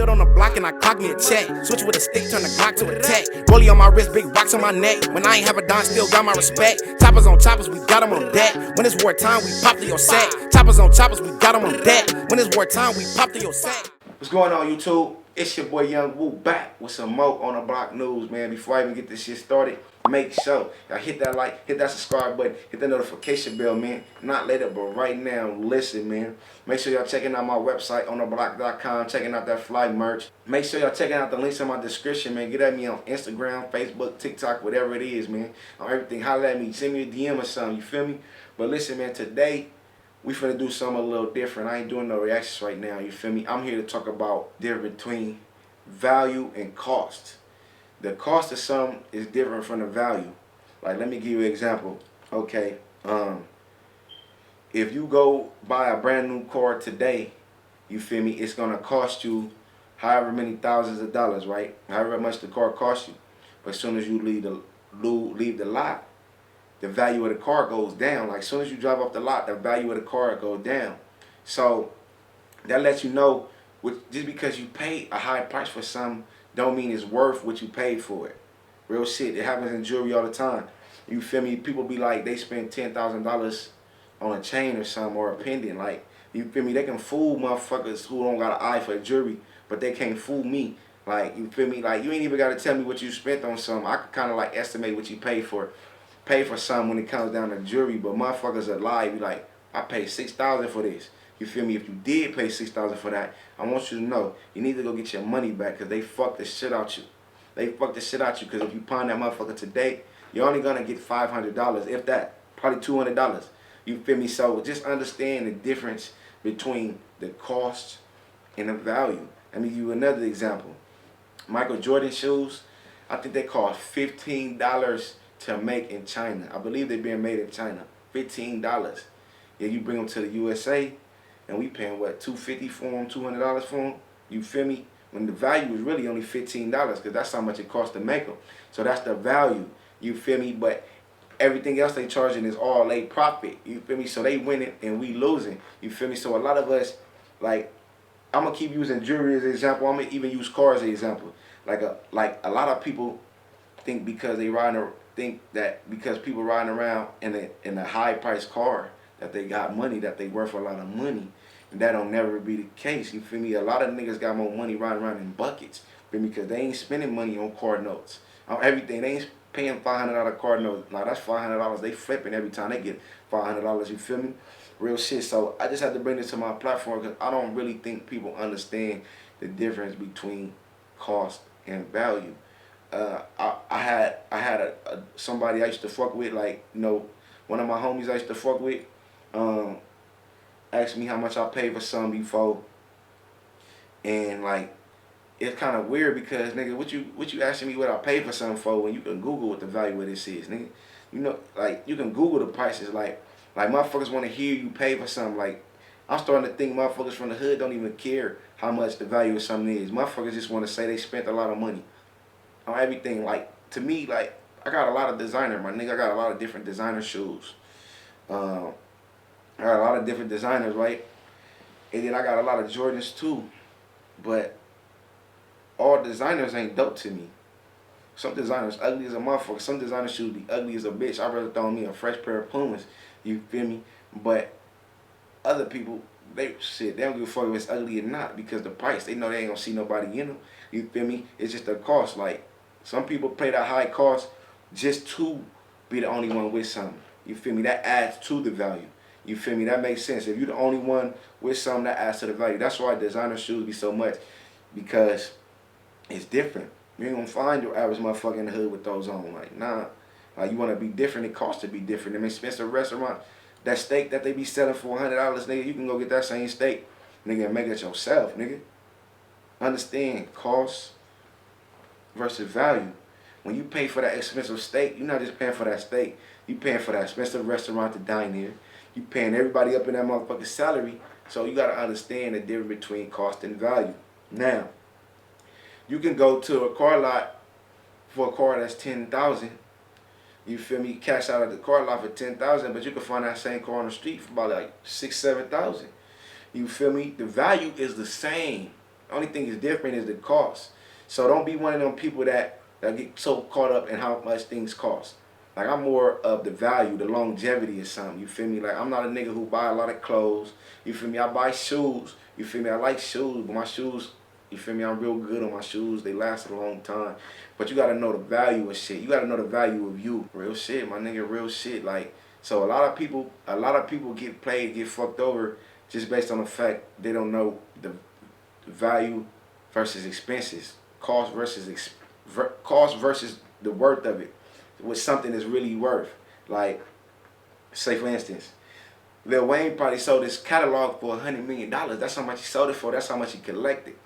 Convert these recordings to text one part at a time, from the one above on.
stood on the block and I clocked me a check. Switch with a stick, turn the Glock to a tech. Rollie on my wrist, big rocks on my neck. When I ain't have a dime, still got my respect. Choppers on choppers, we got them on deck. When it's wartime, we pop to your set. Choppers on choppers, we got them on deck. When it's wartime, we pop to your set. What's going on, YouTube? It's your boy Young Woo back with some more on the block news, man. Before I even get this shit started, make sure y'all hit that like, hit that subscribe button, hit that notification bell, man. Not later, but right now, listen, man. Make sure y'all checking out my website, ontheblock.com, checking out that fly merch. Make sure y'all checking out the links in my description, man. Get at me on Instagram, Facebook, TikTok, whatever it is, man. On everything, holler at me, send me a DM or something, you feel me? But listen, man, today, we finna do something a little different. I ain't doing no reactions right now, you feel me? I'm here to talk about the difference between value and cost. The cost of something is different from the value. Like, let me give you an example. Okay, if you go buy a brand new car today, you feel me, it's gonna cost you however many thousands of dollars, right? However much the car costs you. But as soon as you leave the lot, the value of the car goes down. Like, as soon as you drive off the lot, the value of the car goes down. So that lets you know, just because you pay a high price for something don't mean it's worth what you paid for it. Real shit. It happens in jewelry all the time. You feel me? People be like, they spend $10,000 on a chain or something, or a pendant. Like, you feel me? They can fool motherfuckers who don't got an eye for jewelry, but they can't fool me. Like, you feel me? Like, you ain't even got to tell me what you spent on something. I can kind of like estimate what you paid for something when it comes down to jewelry, but motherfuckers are lie. Be like, I paid $6,000 for this. You feel me? If you did pay $6,000 for that, I want you to know you need to go get your money back, because they fucked the shit out you. They fucked the shit out you, because if you pawn that motherfucker today, you're only gonna get $500, if that, probably $200. You feel me? So just understand the difference between the cost and the value. Let me give you another example. Michael Jordan shoes, I think they cost $15 to make in China. I believe they're being made in China. $15. Yeah, you bring them to the USA, and we paying what, $250 for them, $200 for them. You feel me? When the value is really only $15, because that's how much it costs to make them. So that's the value. You feel me? But everything else they charging is all they profit. You feel me? So they winning and we losing. You feel me? So a lot of us, like, I'm gonna keep using jewelry as an example. I'm gonna even use cars as an example. Like a lot of people think because people riding around in a high priced car that they got money, that they worth a lot of money. And that don't never be the case. You feel me? A lot of niggas got more money riding around in buckets. Feel me? Because they ain't spending money on car notes. On everything. They ain't paying $500 car notes. Now that's $500 they flipping every time they get $500. You feel me? Real shit. So I just had to bring this to my platform, because I don't really think people understand the difference between cost and value. I had somebody I used to fuck with, like, you know, one of my homies I used to fuck with, asked me how much I paid for something before, and like, it's kind of weird, because nigga, what you asking me what I paid for something for, when you can Google what the value of this is, nigga? You know, like, you can Google the prices. Like motherfuckers want to hear you pay for something. Like, I'm starting to think motherfuckers from the hood don't even care how much the value of something is. Motherfuckers just want to say they spent a lot of money on everything. Like, to me, like, I got a lot of designer, my nigga. I got a lot of different designer shoes. I got a lot of different designers, right? And then I got a lot of Jordans too. But all designers ain't dope to me. Some designers ugly as a motherfucker. Some designer shoes be ugly as a bitch. I'd rather throw me a fresh pair of Pumas. You feel me? But other people, they don't give a fuck if it's ugly or not, because the price, they know they ain't gonna see nobody in them. You feel me? It's just the cost. Like, some people pay that high cost just to be the only one with something. You feel me? That adds to the value. You feel me? That makes sense. If you're the only one with something, that adds to the value. That's why designer shoes be so much, because it's different. You ain't gonna find your average motherfucker in the hood with those on. Like, nah. Like, you wanna be different, it costs to be different. Them expensive restaurant, that steak that they be selling for $100, nigga, you can go get that same steak, nigga, and make it yourself, nigga. Understand cost versus value. When you pay for that expensive steak, you're not just paying for that steak. You paying for that expensive restaurant to dine in. You paying everybody up in that motherfucking salary. So you gotta understand the difference between cost and value. Now, you can go to a car lot for a car that's $10,000. You feel me? Cash out at the car lot for $10,000, but you can find that same car on the street for about like $6,000, $7,000. You feel me? The value is the same. Only thing is different is the cost. So don't be one of them people that get so caught up in how much things cost. Like, I'm more of the value, the longevity of something. You feel me? Like, I'm not a nigga who buy a lot of clothes. You feel me? I buy shoes. You feel me? I like shoes, but my shoes, you feel me? I'm real good on my shoes. They last a long time. But you gotta know the value of shit. You gotta know the value of you. Real shit, my nigga. Real shit. Like, so a lot of people get played, get fucked over just based on the fact they don't know the value versus expenses, cost versus the worth of it, what something is really worth. Like, say for instance, Lil Wayne probably sold his catalog for $100 million. That's how much he sold it for. That's how much he collected.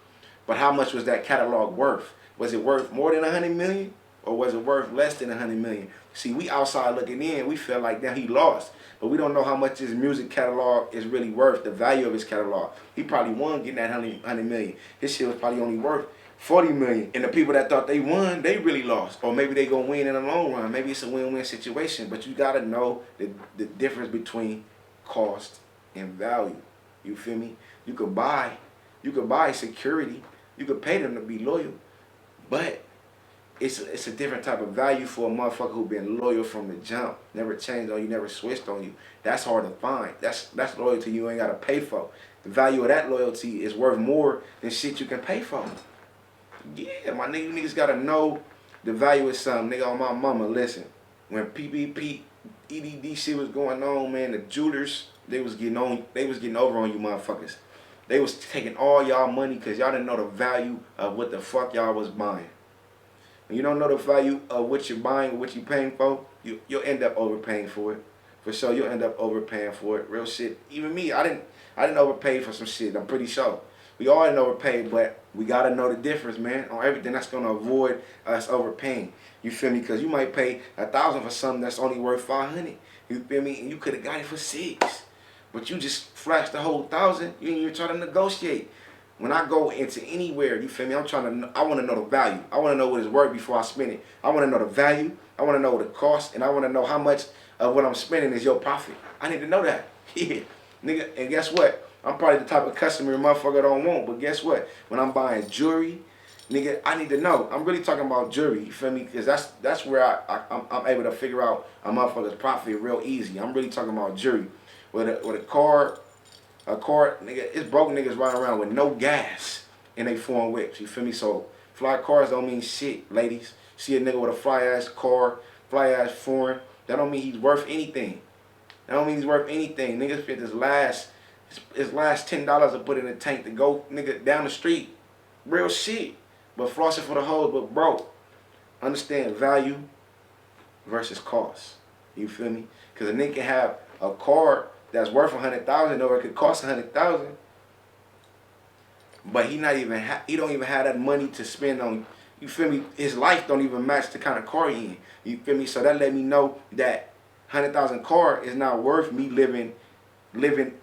But how much was that catalog worth? Was it worth more than $100 million, or was it worth less than $100 million? See, we outside looking in, we feel like damn, he lost, but we don't know how much his music catalog is really worth. The value of his catalog. He probably won getting that $100 million. His shit was probably only worth $40 million. And the people that thought they won, they really lost. Or maybe they gonna win in the long run. Maybe it's a win-win situation. But you gotta know the difference between cost and value. You feel me? You could buy security. You could pay them to be loyal. But it's a different type of value for a motherfucker who been loyal from the jump. Never changed on you, never switched on you. That's hard to find. That's loyalty you ain't gotta pay for. The value of that loyalty is worth more than shit you can pay for. Yeah, my nigga, you niggas gotta know the value of something. Nigga, on my mama, listen. When PPP, EDD shit was going on, man, the jewelers, they was getting over on you motherfuckers. They was taking all y'all money because y'all didn't know the value of what the fuck y'all was buying. When you don't know the value of what you're buying or what you're paying for, you'll end up overpaying for it. For sure, you'll end up overpaying for it. Real shit. Even me, I didn't overpay for some shit. I'm pretty sure. We all didn't overpay, but we gotta know the difference, man, on everything that's gonna avoid us overpaying. You feel me? Because you might pay $1,000 for something that's only worth $500. You feel me? And you could have got it for $600, but you just flashed the whole $1,000. You ain't even trying to negotiate. When I go into anywhere, you feel me? I want to know the value. I want to know what it's worth before I spend it. I want to know the value. I want to know the cost, and I want to know how much of what I'm spending is your profit. I need to know that. Yeah, nigga. And guess what? I'm probably the type of customer a motherfucker don't want. But guess what? When I'm buying jewelry, nigga, I need to know. I'm really talking about jewelry. You feel me? Because that's where I'm able to figure out a motherfucker's profit real easy. I'm really talking about jewelry. With a car, nigga, it's broke niggas riding around with no gas in they foreign whips. You feel me? So fly cars don't mean shit, ladies. See a nigga with a fly ass car, fly ass foreign, that don't mean he's worth anything. That don't mean he's worth anything. Niggas spent his last $10 to put in a tank to go, nigga, down the street. Real shit. But flossing for the hoes, but bro, understand value versus cost. You feel me? Because a nigga can have a car that's worth $100,000, or it could cost $100,000, but he don't even have that money to spend on. You feel me? His life don't even match the kind of car he in. You feel me? So that let me know that $100,000 car is not worth me living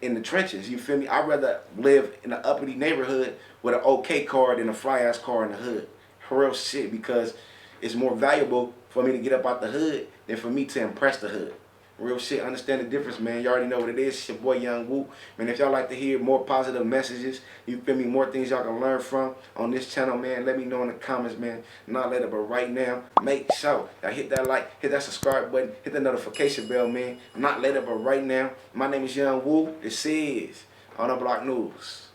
in the trenches. You feel me? I'd rather live in an uppity neighborhood with an okay car than a fly ass car in the hood. Real shit, because it's more valuable for me to get up out the hood than for me to impress the hood. Real shit, understand the difference, man. You already know what it is. It's your boy Young Woo. Man, if y'all like to hear more positive messages, you feel me, more things y'all can learn from on this channel, man, let me know in the comments, man. Not later, but right now, make sure y'all hit that like, hit that subscribe button, hit the notification bell, man. Not later, but right now. My name is Young Woo. This is On The Block News.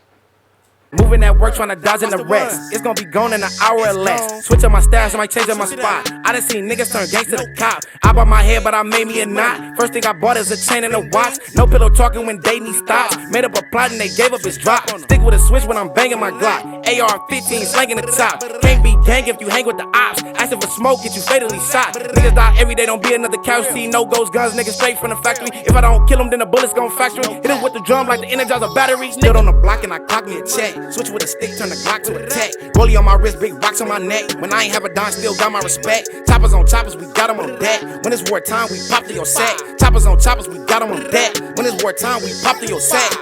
Moving at work, trying to dodge in the rest. It's gonna be gone in an hour or less. Switch up my stash, I might change up my spot. I done seen niggas turn gangsta to cop. I bought my hair, but I made me a knot. First thing I bought is a chain and a watch. No pillow talking when they need stops. Made up a plot and they gave up his drop. Stick with a switch when I'm banging my Glock. AR-15 slanging the top. Can't be gang if you hang with the ops. Asking for smoke, get you fatally shot. Niggas die every day, don't be another couch. See no ghost guns, niggas straight from the factory. If I don't kill them, then the bullets gon' factory. Hit him with the drum like the Energizer battery. Stood on the block and I clock me a check. Switch with a stick, turn the Glock to a tech. Rollie on my wrist, big rocks on my neck. When I ain't have a dime, still got my respect. Choppers on choppers, we got them on deck. When it's war time, we pop to your set. Choppers on choppers, we got them on deck. When it's war time, we pop to your set.